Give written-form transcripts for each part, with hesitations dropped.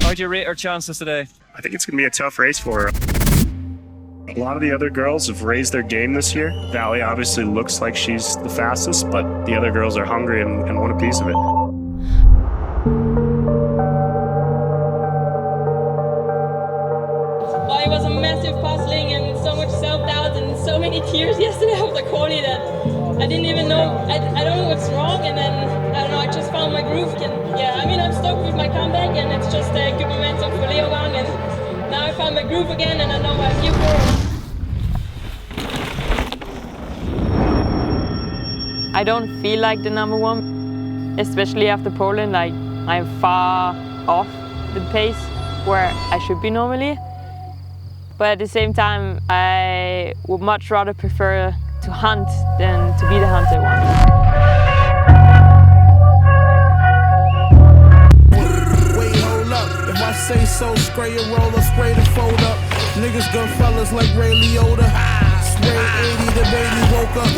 How do you rate our chances today? I think it's going to be a tough race for her. A lot of the other girls have raised their game this year. Vali obviously looks like she's the fastest, but the other girls are hungry and want a piece of it. Well, it was a massive puzzling and so much self-doubt and so many tears yesterday after quali that I didn't even know, I don't know what's wrong, and then, I don't know, I just found my groove. And yeah, I mean, I'm stoked with my comeback and it's just a good momentum for Leogang, and now I found my groove again and I know what I feel for. I don't feel like the number one, especially after Poland. Like, I'm far off the pace where I should be normally. But at the same time, I would much rather prefer to hunt than to be the hunted one. Wait, hold up. If I say so, spray a roller, spray the fold up. Niggas gun fellas like Ray Liotta. Spray 80, the baby woke up.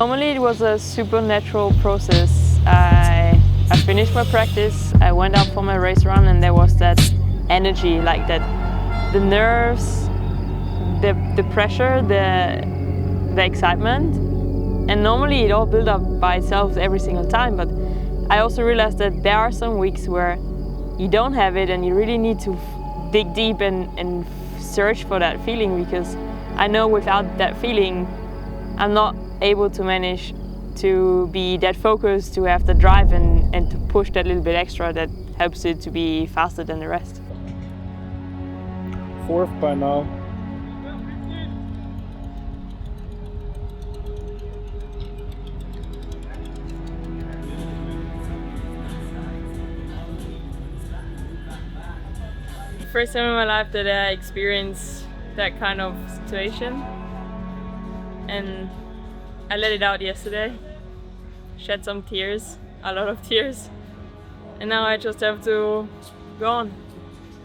Normally it was a supernatural process. I finished my practice, I went out for my race run, and there was that energy, like that, the nerves, the pressure, the excitement. And normally it all built up by itself every single time, but I also realized that there are some weeks where you don't have it and you really need to dig deep and search for that feeling, because I know without that feeling I'm not able to manage to be that focused, to have the drive and to push that little bit extra that helps it to be faster than the rest. 4th by now. First time in my life that I experienced that kind of situation, and I let it out yesterday, shed some tears, a lot of tears, and now I just have to go on.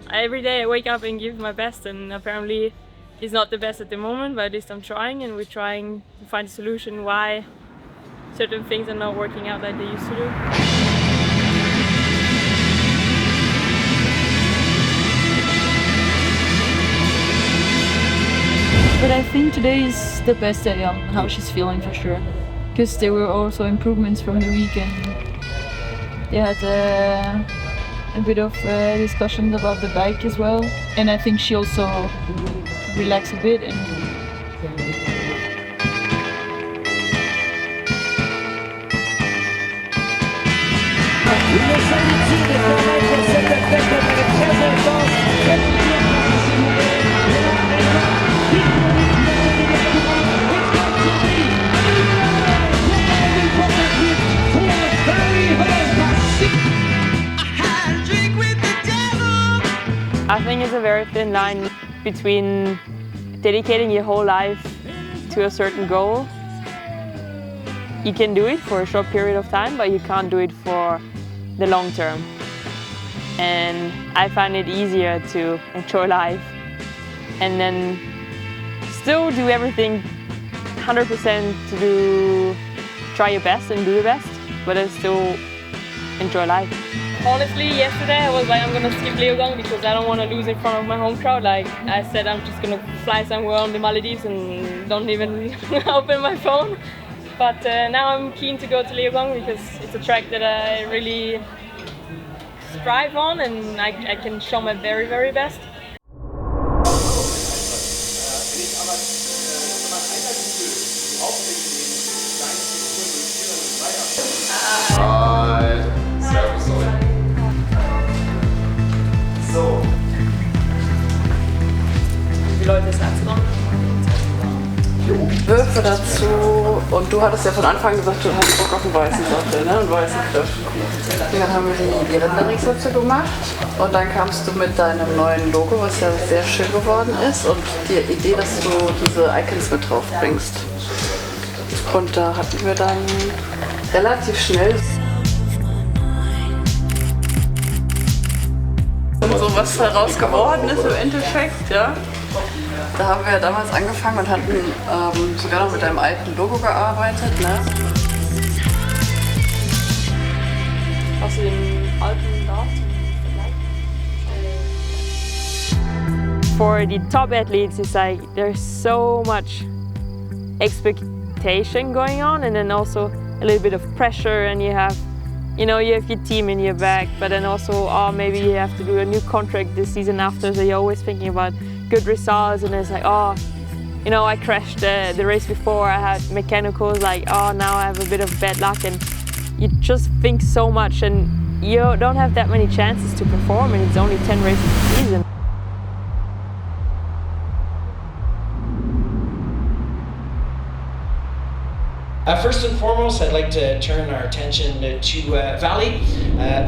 Every day I wake up and give my best, and apparently it's not the best at the moment, but at least I'm trying, and we're trying to find a solution why certain things are not working out like they used to do. But I think today is the best day on how she's feeling for sure. Because there were also improvements from the weekend. They had a bit of discussions about the bike as well. And I think she also relaxed a bit. And I think it's a very thin line between dedicating your whole life to a certain goal. You can do it for a short period of time, but you can't do it for the long term. And I find it easier to enjoy life and then still do everything 100% to try your best and do your best, but I still enjoy life. Honestly, yesterday I was like, I'm gonna skip Leogang because I don't want to lose in front of my home crowd. Like I said, I'm just gonna fly somewhere on the Maldives and don't even open my phone. But now I'm keen to go to Leogang because it's a track that I really strive on and I can show my very, very best. So. Wie läuft das Herz noch? Würfe dazu, und du hattest ja von Anfang gesagt, du hast Bock auf einen weißen Sattel, ne? Einen weißen Griff. Dann haben wir die Rinderringssätze gemacht und dann kamst du mit deinem neuen Logo, was ja sehr schön geworden ist, und die Idee, dass du diese Icons mit drauf bringst. Und da hatten wir dann relativ schnell so was daraus geworden ist im Endeffekt, ja. Da haben wir ja damals angefangen und hatten sogar noch mit deinem alten Logo gearbeitet, ne? Hast du den alten da zum Vergleich? For the top athletes, it's like there's so much expectation going on, and then also a little bit of pressure, and you have your team in your back, but then also, oh, maybe you have to do a new contract this season after, so you're always thinking about good results, and it's like, oh, I crashed the race before, I had mechanicals, like, oh, now I have a bit of bad luck, and you just think so much, and you don't have that many chances to perform, and it's only 10 races a season. First and foremost, I'd like to turn our attention to Vali.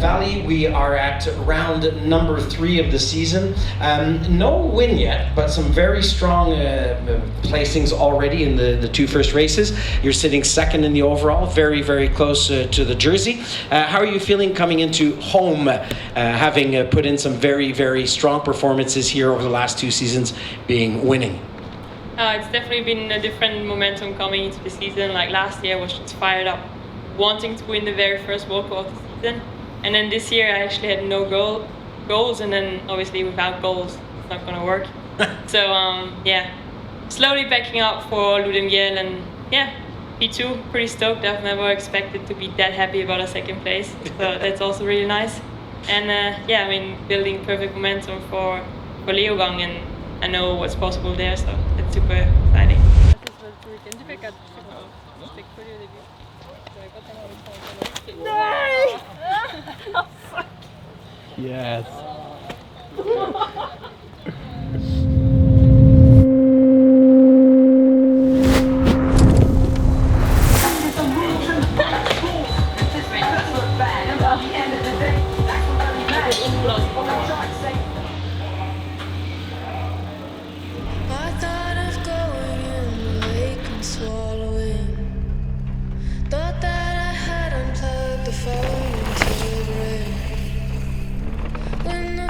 Vali, we are at round number 3 of the season. No win yet, but some very strong placings already in the 2 first races. You're sitting 2nd in the overall, very, very close to the jersey. How are you feeling coming into home, having put in some very, very strong performances here over the last 2 seasons, being winning? It's definitely been a different momentum coming into the season. Like last year I was just fired up, wanting to win the very first walk of the season. And then this year I actually had no goals, and then obviously without goals it's not going to work. So yeah, slowly backing up for Leogang, and yeah, P2, pretty stoked. I've never expected to be that happy about a 2nd place, so that's also really nice. And yeah, I mean, building perfect momentum for Leogang, and I know what's possible there, so it's super exciting. Yes.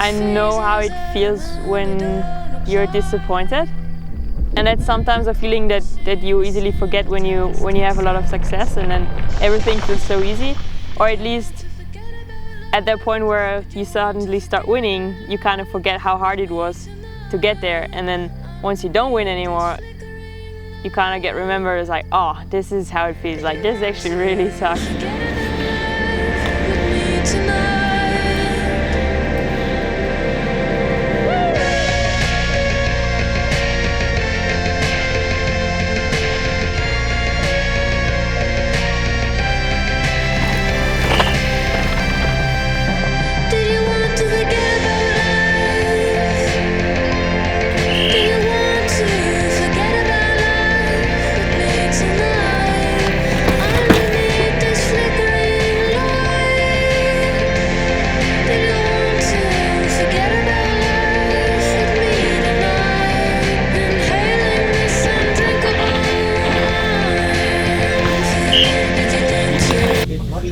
I know how it feels when you're disappointed, and that's sometimes a feeling that you easily forget when you have a lot of success, and then everything feels so easy. Or at least at that point where you suddenly start winning, you kind of forget how hard it was to get there, and then once you don't win anymore, you kind of get remembered as like, oh, this is how it feels, like this actually really sucks.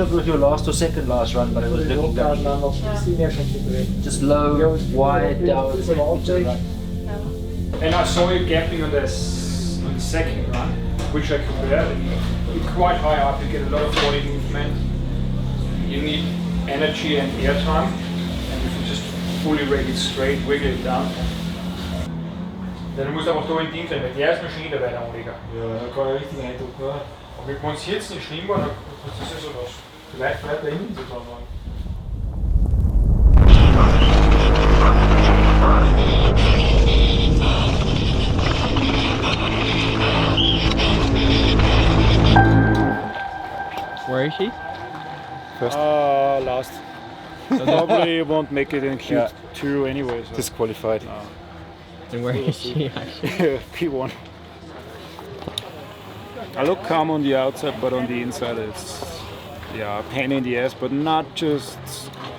With your last or second last run, but it was looking good. Just low, wide, down. And I saw you gapping on the 2nd run, which I compared. You're quite high up, you get a lot of body movement. You need energy and air time, and if you just fully rake it straight, wiggle it down. Dann musst du einfach da in Team sein, weil der ist Maschine dabei, der Anleger. Ja, da kann ich richtig eindrucken. Und wenn es jetzt nicht schlimm war, dann kannst du es ja so lassen. Vielleicht bleibt er hinten so dran. Where is she? First. Last. So probably you won't make it in Q2 anyway. So. Disqualified. And where is she actually? P1. I look calm on the outside, but on the inside it's pain in the ass, but not just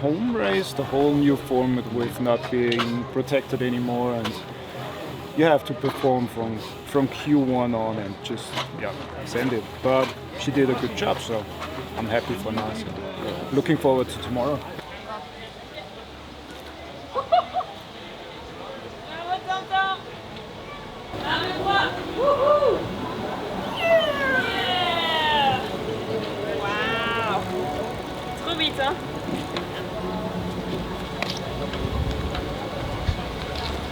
home race, the whole new format with not being protected anymore, and you have to perform from Q1 on and just send it. But she did a good job, so I'm happy for now. So looking forward to tomorrow.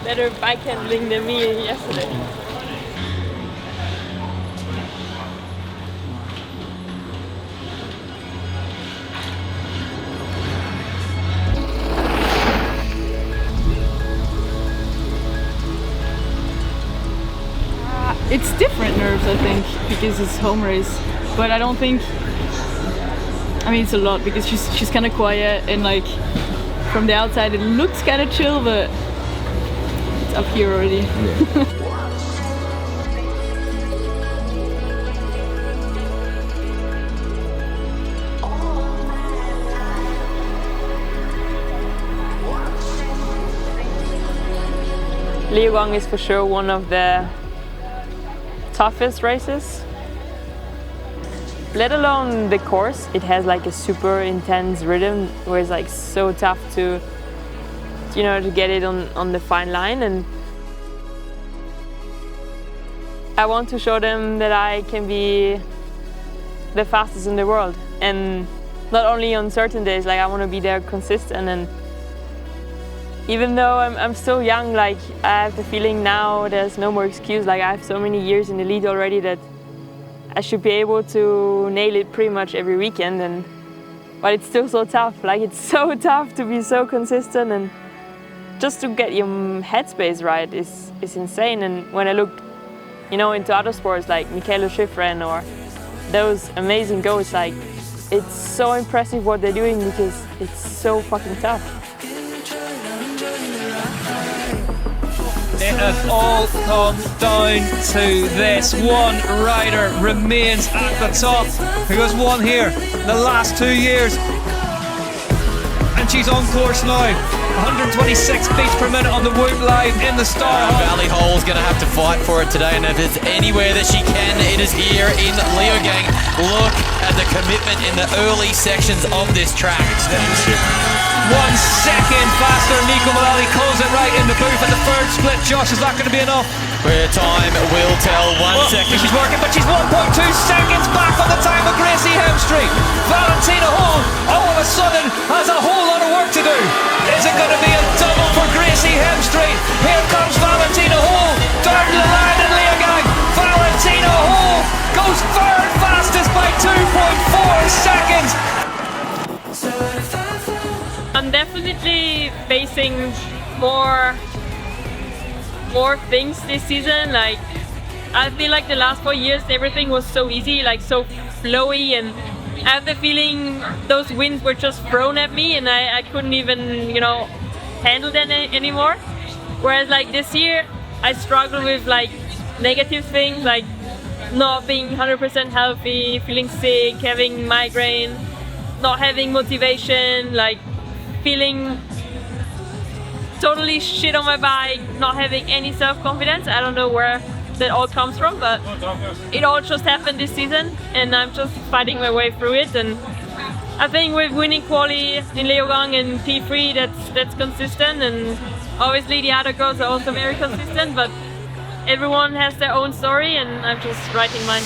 better bike handling than me yesterday. It's different nerves, I think, because it's home race. But I don't think. I mean, it's a lot because she's kind of quiet and like from the outside it looks kind of chill, but it's up here already. Leogang is for sure one of the toughest races. Let alone the course, it has like a super intense rhythm where it's like so tough to, you know, to get it on the fine line. And I want to show them that I can be the fastest in the world, and not only on certain days. Like I want to be there consistent. And even though I'm still young, like I have the feeling now there's no more excuse. Like I have so many years in the lead already that I should be able to nail it pretty much every weekend. But it's still so tough. Like it's so tough to be so consistent, and just to get your headspace right is insane. And when I look, you know, into other sports like Michaela Schifrin or those amazing goats, like it's so impressive what they're doing because it's so fucking tough. It has all come down to this. One rider remains at the top who has won here the last 2 years. And she's on course now. 126 beats per minute on the Whoop Live in the Star. Vali Hole's going to have to fight for it today, and if there's anywhere that she can, it is here in Leogang. Look at the commitment in the early sections of this track. 1 second faster. Nico Vali calls it right in the booth at the third split. Josh, is that going to be enough? Where time will tell. 1 second. She's working, but she's 1.2 seconds back on the time of Gracie Hemstreet. Valentina Hole all of a sudden has a whole lot of work to do. Is it going to be a double for Gracie Hemstreet? Here comes Valentina Hole down to the line in Leogang. Valentina Hole goes third fastest by 2.4 seconds. I'm definitely facing more things this season. Like I feel like the last 4 years everything was so easy, like so flowy, and I have the feeling those wins were just thrown at me and I couldn't even, you know, handle them anymore. Whereas like this year I struggle with like negative things like not being 100% healthy, feeling sick, having migraine, not having motivation, like feeling totally shit on my bike, not having any self-confidence. I don't know where that all comes from, but it all just happened this season and I'm just fighting my way through it. And I think with winning quali in Leogang and P3 that's consistent, and obviously the other girls are also very consistent, but everyone has their own story and I'm just writing mine.